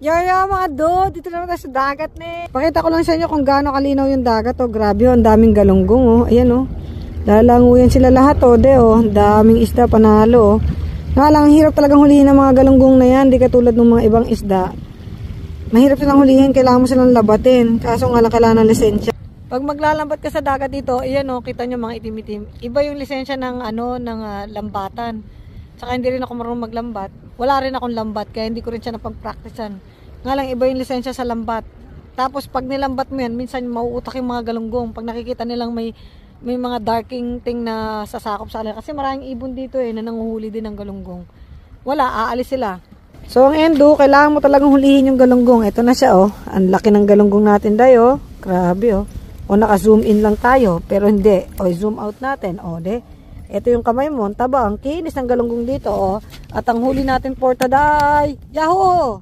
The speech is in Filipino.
Yaya mga do, dito naman tayo sa dagat ne. Pakita ko lang sa inyo kung gaano kalinaw yung dagat. Oh, grabe oh, ang daming galunggong oh. Ayan oh. Lalanguyan sila lahat oh, de oh. Daming isda panalo oh. Nga lang, hirap talagang hulihin ng mga galunggong na yan. Di katulad ng mga ibang isda. Mahirap silang hulihin, kailangan mo silang labatin. Kaso nga lang kailangan ng lisensya. Pag maglalambat ka sa dagat dito, ayan oh, kita nyo mga itim-itim. Iba yung lisensya ng lambatan. Saka hindi rin ako marunong maglambat. Wala rin akong lambat, kaya hindi ko rin siya napag-practicean. Nga lang, iba yung lisensya sa lambat. Tapos pag nilambat mo yan, minsan mauutak yung mga galunggong. Pag nakikita nilang may mga darking thing na sasakop sa kanila. Kasi maraming ibon dito na nanguhuli din ng galunggong. Wala, aalis sila. So ang endo, kailangan mo talagang hulihin yung galunggong. Ito na siya oh. Ang laki ng galunggong natin dayo. Grabe oh. O naka-zoom in lang tayo, pero hindi. O zoom out natin. O de. Ito yung kamay mo, taba, ang kinis ng galunggong dito, oh. At ang huli natin for today, yahoo!